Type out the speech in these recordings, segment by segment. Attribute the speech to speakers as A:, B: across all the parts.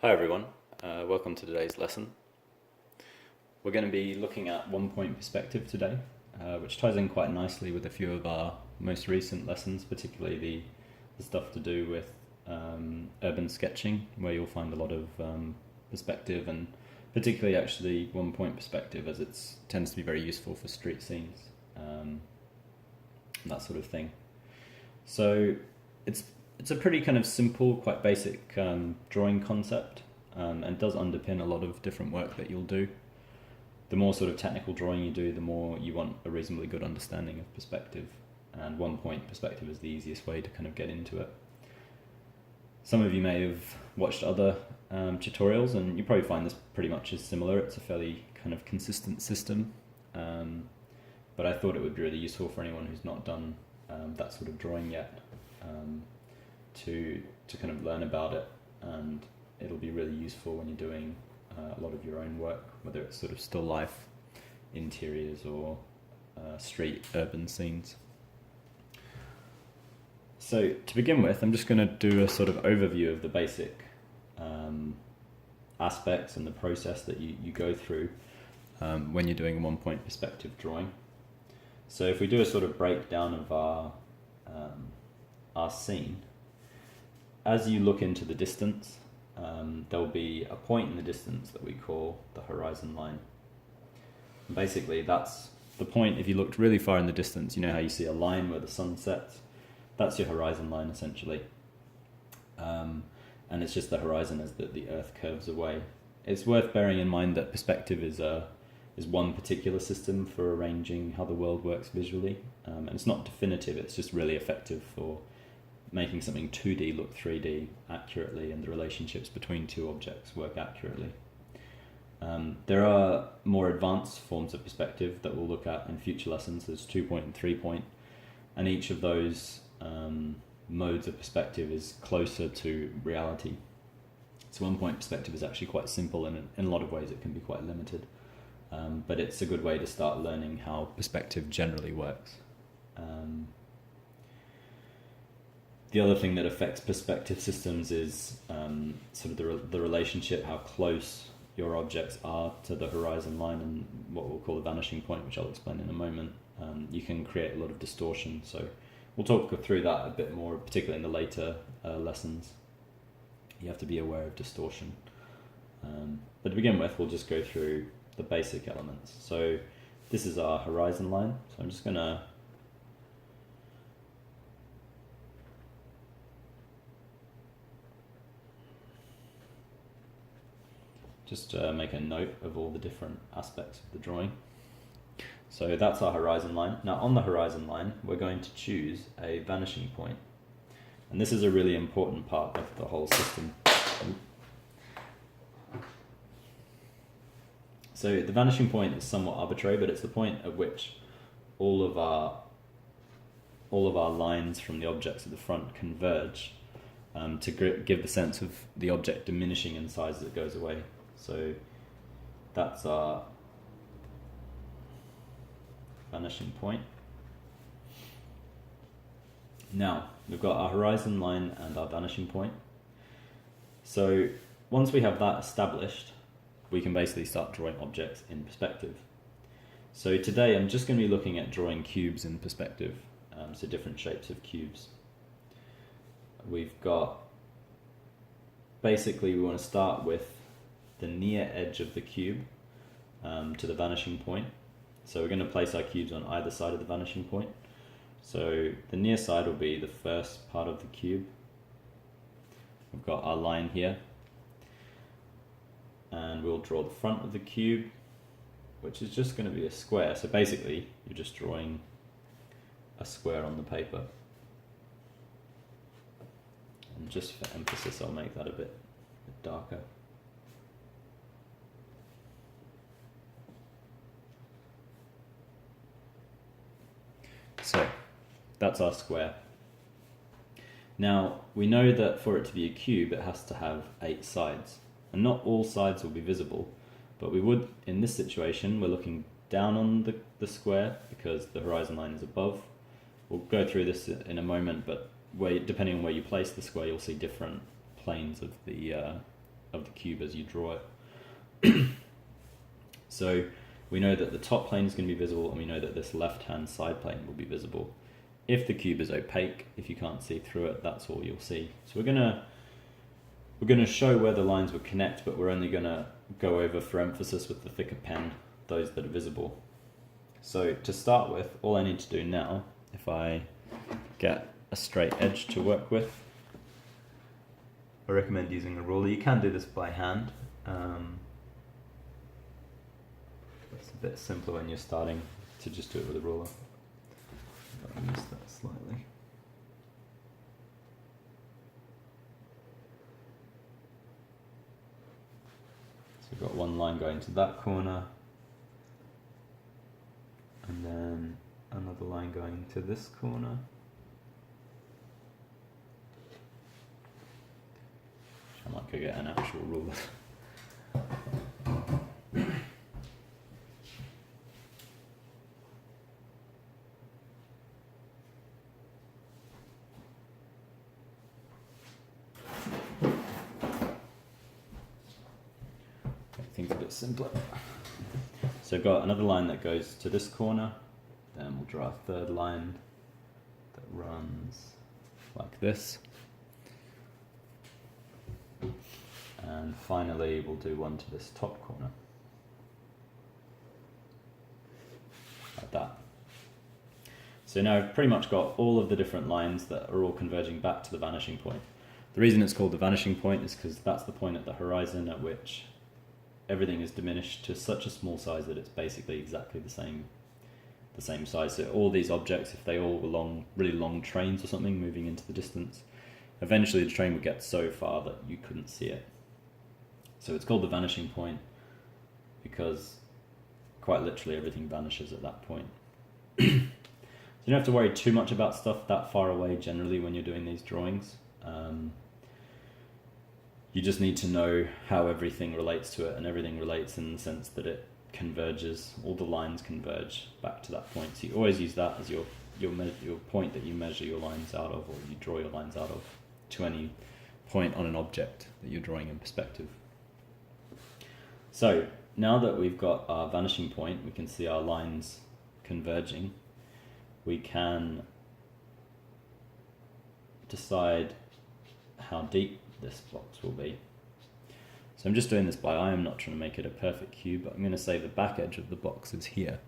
A: Hi everyone, welcome to today's lesson. We're going to be looking at one-point perspective today, which ties in quite nicely with a few of our most recent lessons, particularly the stuff to do with urban sketching, where you'll find a lot of perspective, and particularly actually one-point perspective, as it tends to be very useful for street scenes, that sort of thing. So it's a pretty kind of simple, quite basic drawing concept, and does underpin a lot of different work that you'll do. The more sort of technical drawing you do, the more you want a reasonably good understanding of perspective, and one-point perspective is the easiest way to kind of get into it. Some of you may have watched other tutorials, and you probably find this pretty much is similar. It's a fairly kind of consistent system, but I thought it would be really useful for anyone who's not done that sort of drawing yet, to kind of learn about it, and it'll be really useful when you're doing a lot of your own work, whether it's sort of still life, interiors, or street urban scenes. So to begin with, I'm just going to do a sort of overview of the basic aspects and the process that you go through when you're doing a one-point perspective drawing. So if we do a sort of breakdown of our scene, as you look into the distance, there'll be a point in the distance that we call the horizon line. And basically, that's the point. If you looked really far in the distance, you know how you see a line where the sun sets? That's your horizon line, essentially. And it's just the horizon as the Earth curves away. It's worth bearing in mind that perspective is one particular system for arranging how the world works visually, and it's not definitive. It's just really effective for making something 2D look 3D accurately, and the relationships between two objects work accurately. There are more advanced forms of perspective that we'll look at in future lessons. There's 2-point and 3-point, and each of those modes of perspective is closer to reality. So one-point perspective is actually quite simple, and in a lot of ways it can be quite limited, but it's a good way to start learning how perspective generally works. The other thing that affects perspective systems is sort of the relationship, how close your objects are to the horizon line, and what we'll call the vanishing point, which I'll explain in a moment. You can create a lot of distortion, so we'll talk through that a bit more, particularly in the later lessons. You have to be aware of distortion. But to begin with, we'll just go through the basic elements. So this is our horizon line, so I'm just going to make a note of all the different aspects of the drawing. So that's our horizon line. Now on the horizon line, we're going to choose a vanishing point. And this is a really important part of the whole system. So the vanishing point is somewhat arbitrary, but it's the point at which all of our lines from the objects at the front converge, to give the sense of the object diminishing in size as it goes away. So that's our vanishing point. Now we've got our horizon line and our vanishing point. So once we have that established, we can basically start drawing objects in perspective. So today I'm just going to be looking at drawing cubes in perspective, so different shapes of cubes. We've got, basically we want to start with the near edge of the cube to the vanishing point. So we're going to place our cubes on either side of the vanishing point. So the near side will be the first part of the cube. We've got our line here, and we'll draw the front of the cube, which is just going to be a square. So basically you're just drawing a square on the paper, and just for emphasis I'll make that a bit darker. So that's our square. Now we know that for it to be a cube it has to have 8 sides, and not all sides will be visible, but we would, in this situation, we're looking down on the square because the horizon line is above. We'll go through this in a moment, but depending on where you place the square, you'll see different planes of the of the cube as you draw it. So we know that the top plane is going to be visible, and we know that this left-hand side plane will be visible. If the cube is opaque, if you can't see through it, that's all you'll see. So we're gonna show where the lines would connect, but we're only gonna go over, for emphasis with the thicker pen, those that are visible. So to start with, all I need to do now, if I get a straight edge to work with, I recommend using a ruler. You can do this by hand. It's a bit simpler when you're starting to just do it with a ruler. I'll use that slightly. So we've got one line going to that corner, and then another line going to this corner. I might go get an actual ruler. Things a bit simpler. So I've got another line that goes to this corner, then we'll draw a third line that runs like this, and finally we'll do one to this top corner, like that. So now I've pretty much got all of the different lines that are all converging back to the vanishing point. The reason it's called the vanishing point is because that's the point at the horizon at which everything is diminished to such a small size that it's basically exactly the same size. So all these objects, if they all were really long trains or something moving into the distance, eventually the train would get so far that you couldn't see it. So it's called the vanishing point because quite literally everything vanishes at that point. So you don't have to worry too much about stuff that far away generally when you're doing these drawings. You just need to know how everything relates to it, and everything relates in the sense that it converges, all the lines converge back to that point. So you always use that as your point that you measure your lines out of, or you draw your lines out of, to any point on an object that you're drawing in perspective. So now that we've got our vanishing point, we can see our lines converging, we can decide how deep this box will be. So I'm just doing this by eye, I'm not trying to make it a perfect cube, but I'm going to say the back edge of the box is here.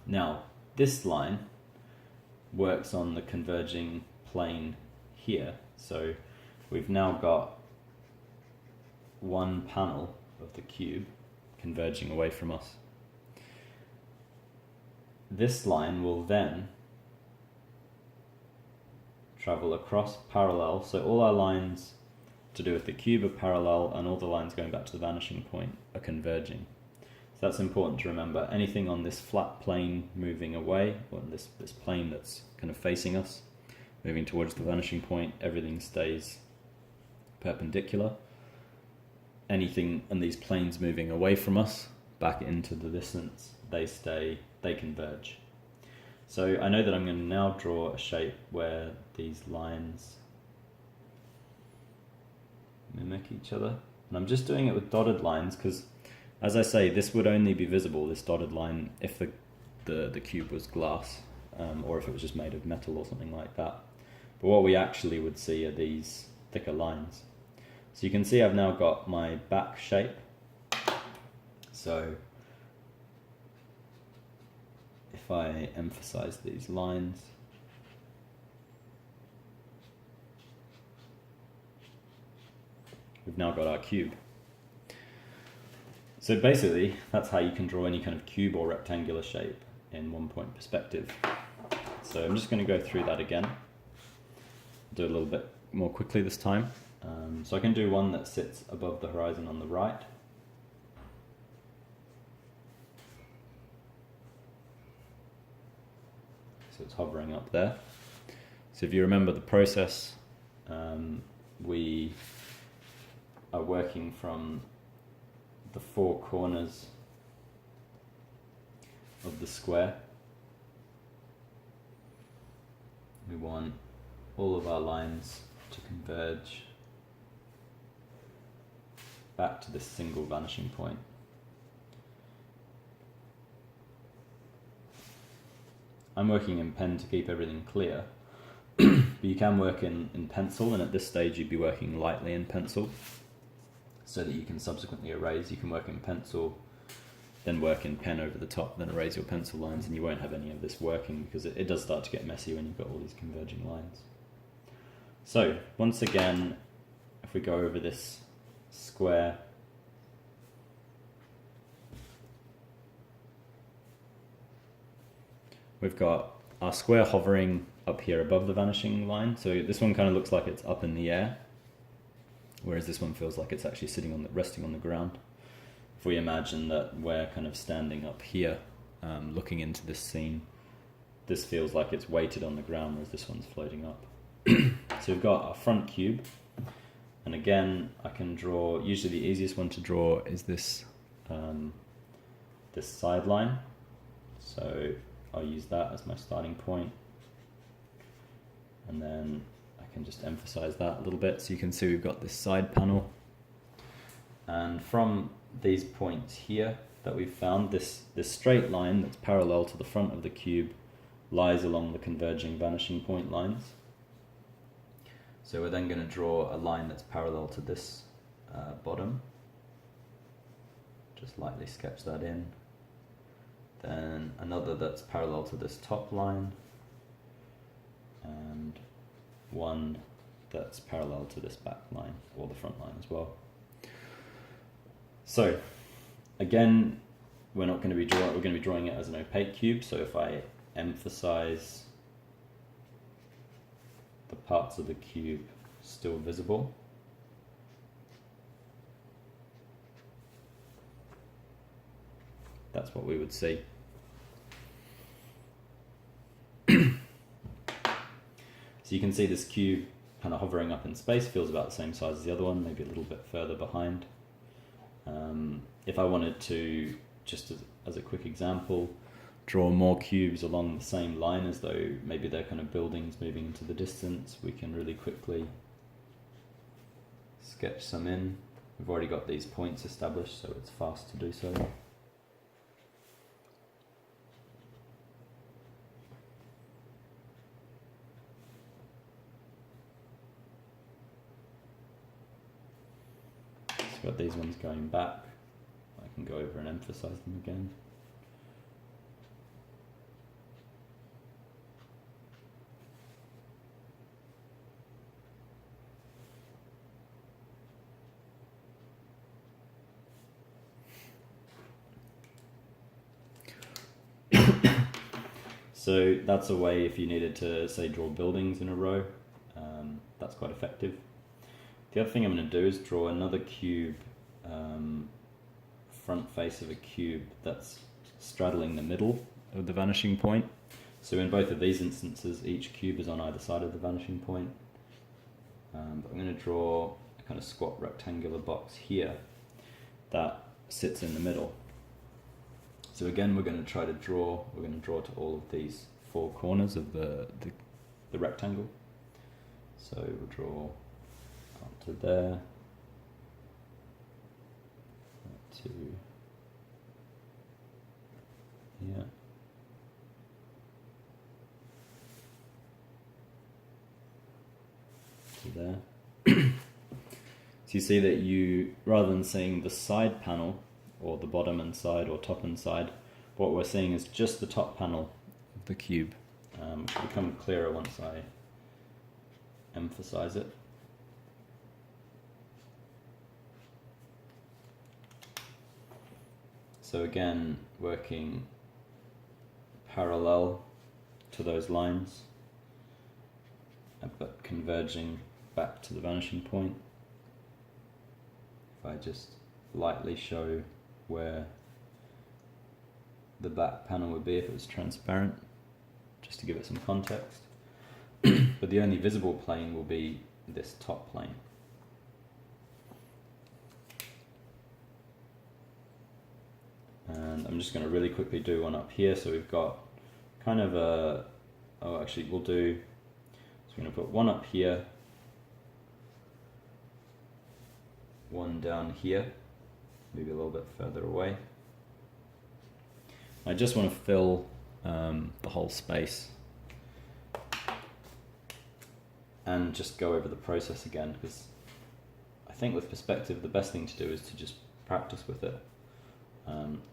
A: Now, this line works on the converging plane here, so we've now got one panel of the cube converging away from us. This line will then travel across parallel, so all our lines to do with the cube are parallel, and all the lines going back to the vanishing point are converging. So that's important to remember. Anything on this flat plane moving away, or this plane that's kind of facing us, moving towards the vanishing point, everything stays perpendicular. Anything on these planes moving away from us, back into the distance, they converge. So I know that I'm going to now draw a shape where these lines mimic each other. And I'm just doing it with dotted lines because, as I say, this would only be visible, this dotted line, if the cube was glass, or if it was just made of metal or something like that. But what we actually would see are these thicker lines. So you can see I've now got my back shape. So if I emphasize these lines, we've now got our cube. So basically, that's how you can draw any kind of cube or rectangular shape in one-point perspective. So I'm just going to go through that again, do it a little bit more quickly this time. So I can do one that sits above the horizon on the right. So it's hovering up there. So if you remember the process, we are working from the four corners of the square. We want all of our lines to converge back to this single vanishing point. I'm working in pen to keep everything clear, but you can work in pencil, and at this stage you'd be working lightly in pencil so that you can subsequently erase. You can work in pencil, then work in pen over the top, then erase your pencil lines, and you won't have any of this working because it does start to get messy when you've got all these converging lines. So once again, if we go over this square, we've got our square hovering up here above the vanishing line. So this one kind of looks like it's up in the air, whereas this one feels like it's actually sitting on resting on the ground. If we imagine that we're kind of standing up here, looking into this scene, this feels like it's weighted on the ground, whereas this one's floating up. So we've got our front cube, and again I can draw, usually the easiest one to draw is this this side line, so I'll use that as my starting point, and then I can just emphasize that a little bit. So you can see we've got this side panel, and from these points here that we've found, this straight line that's parallel to the front of the cube lies along the converging vanishing point lines. So we're then going to draw a line that's parallel to this bottom. Just lightly sketch that in. Then another that's parallel to this top line, and one that's parallel to this back line, or the front line as well. So again, we're going to be drawing it as an opaque cube. So if I emphasize the parts of the cube still visible, that's what we would see. So you can see this cube kind of hovering up in space, feels about the same size as the other one, maybe a little bit further behind. If I wanted to, just as a quick example, draw more cubes along the same line as though maybe they're kind of buildings moving into the distance, we can really quickly sketch some in. We've already got these points established, so it's fast to do so. So we've got these ones going back. I can go over and emphasize them again. So that's a way, if you needed to, say, draw buildings in a row, that's quite effective. The other thing I'm going to do is draw another cube, front face of a cube that's straddling the middle of the vanishing point. So in both of these instances, each cube is on either side of the vanishing point. But I'm going to draw a kind of squat rectangular box here that sits in the middle. So again, we're going to draw to all of these four corners of the rectangle. So we'll draw up to there, to here, to there. So you see that you, rather than seeing the side panel, or the bottom and side, or top and side, what we're seeing is just the top panel of the cube, which will become clearer once I emphasize it. So again, working parallel to those lines, but converging back to the vanishing point. If I just lightly show where the back panel would be if it was transparent, just to give it some context. But the only visible plane will be this top plane. And I'm just going to really quickly do one up here. So we've got kind of a, so we're going to put one up here, one down here, maybe a little bit further away. I just want to fill the whole space and just go over the process again, because I think with perspective the best thing to do is to just practice with it.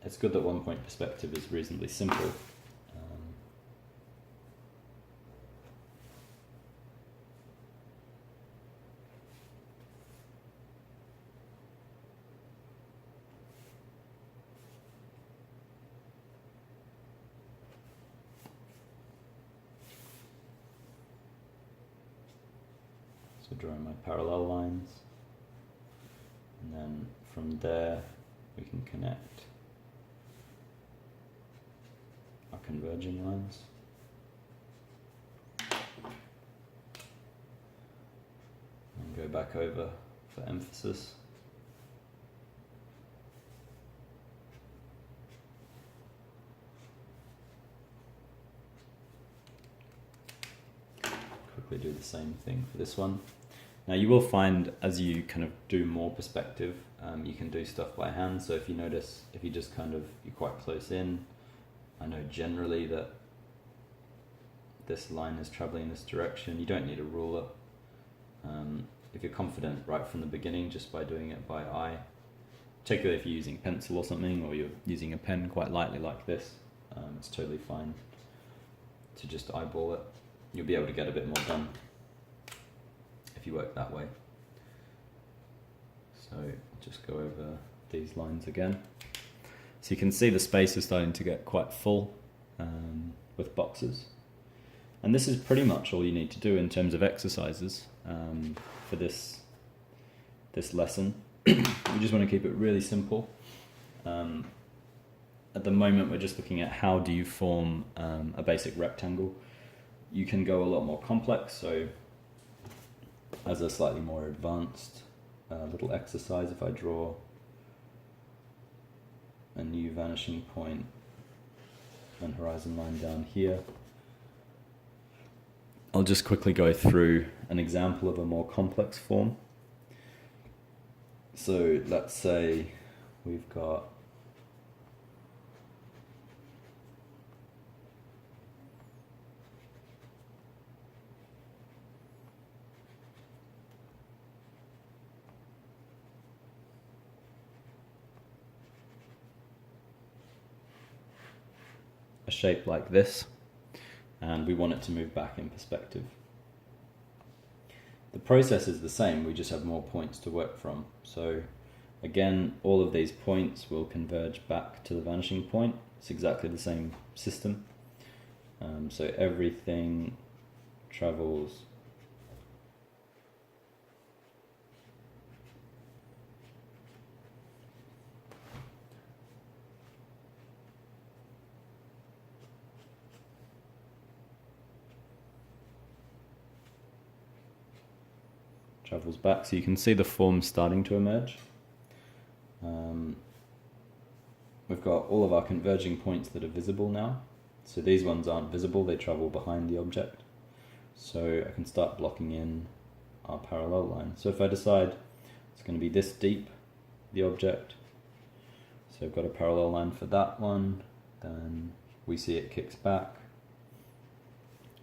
A: It's good that one point perspective is reasonably simple. So drawing my parallel lines, and then from there we can connect our converging lines. And go back over for emphasis. Quickly do the same thing for this one. Now you will find as you kind of do more perspective, you can do stuff by hand. So if you notice, if you just kind of, you're quite close in, I know generally that this line is traveling in this direction. You don't need a ruler. If you're confident right from the beginning, just by doing it by eye, particularly if you're using pencil or something, or you're using a pen quite lightly like this, it's totally fine to just eyeball it. You'll be able to get a bit more done if you work that way. So just go over these lines again. So you can see the space is starting to get quite full with boxes. And this is pretty much all you need to do in terms of exercises for this lesson. We just want to keep it really simple. At the moment we're just looking at how do you form a basic rectangle. You can go a lot more complex, so as a slightly more advanced little exercise, if I draw a new vanishing point and horizon line down here, I'll just quickly go through an example of a more complex form. So let's say we've got a shape like this, and we want it to move back in perspective. The process is the same, we just have more points to work from. So again, all of these points will converge back to the vanishing point. It's exactly the same system. So everything travels back, so you can see the form starting to emerge. We've got all of our converging points that are visible now. So these ones aren't visible, they travel behind the object. So I can start blocking in our parallel line. So if I decide it's going to be this deep, the object, so I've got a parallel line for that one, then we see it kicks back,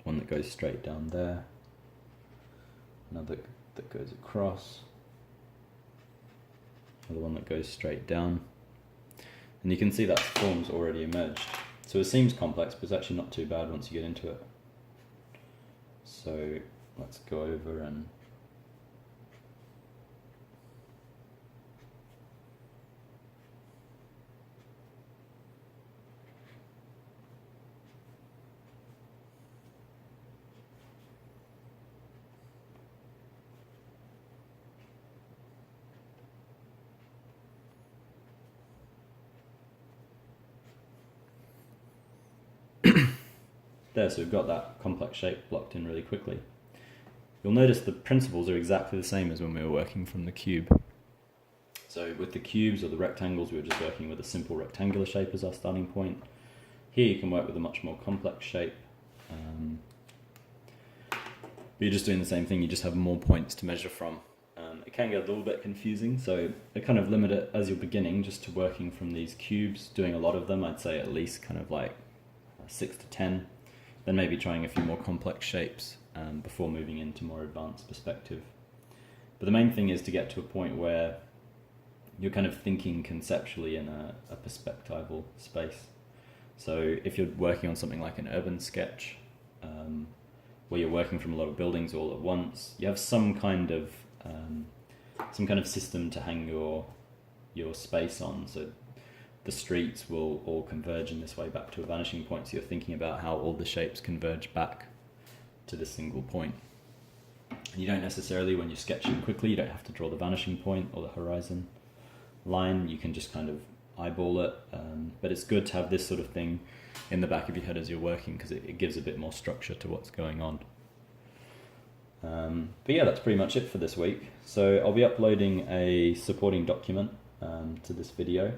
A: one that goes straight down there, another that goes across, another one that goes straight down, and you can see that form's already emerged. So it seems complex, but it's actually not too bad once you get into it. So let's go over and there, so we've got that complex shape blocked in really quickly. You'll notice the principles are exactly the same as when we were working from the cube. So with the cubes or the rectangles, we were just working with a simple rectangular shape as our starting point. Here you can work with a much more complex shape. But you're just doing the same thing, you just have more points to measure from. it can get a little bit confusing, so I kind of limit it as you're beginning just to working from these cubes, doing a lot of them. I'd say at least kind of like 6 to 10, then maybe trying a few more complex shapes before moving into more advanced perspective. But the main thing is to get to a point where you're kind of thinking conceptually in a perspectival space. So if you're working on something like an urban sketch, where you're working from a lot of buildings all at once, you have some kind of system to hang your space on. So the streets will all converge in this way back to a vanishing point. So you're thinking about how all the shapes converge back to this single point. And you don't necessarily, when you're sketching quickly, you don't have to draw the vanishing point or the horizon line. You can just kind of eyeball it. But it's good to have this sort of thing in the back of your head as you're working, because it gives a bit more structure to what's going on. But yeah, that's pretty much it for this week. So I'll be uploading a supporting document to this video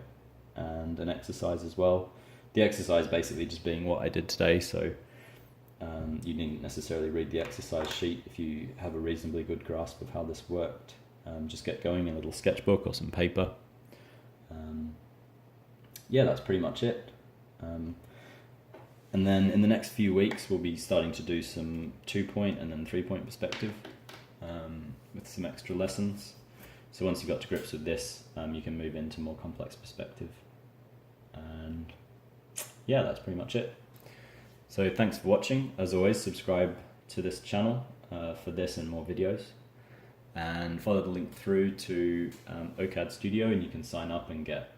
A: and an exercise as well. The exercise basically just being what I did today, so you needn't necessarily read the exercise sheet if you have a reasonably good grasp of how this worked. Just get going in a little sketchbook or some paper. Yeah, that's pretty much it. And then in the next few weeks, we'll be starting to do some 2-point and then 3-point perspective with some extra lessons. So once you've got to grips with this, you can move into more complex perspective. And yeah, that's pretty much it. So thanks for watching. As always, subscribe to this channel for this and more videos. And follow the link through to OCAD Studio, and you can sign up and get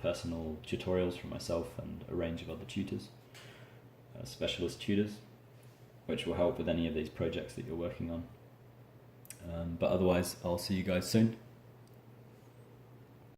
A: personal tutorials from myself and a range of other tutors. Specialist tutors, which will help with any of these projects that you're working on. But otherwise, I'll see you guys soon.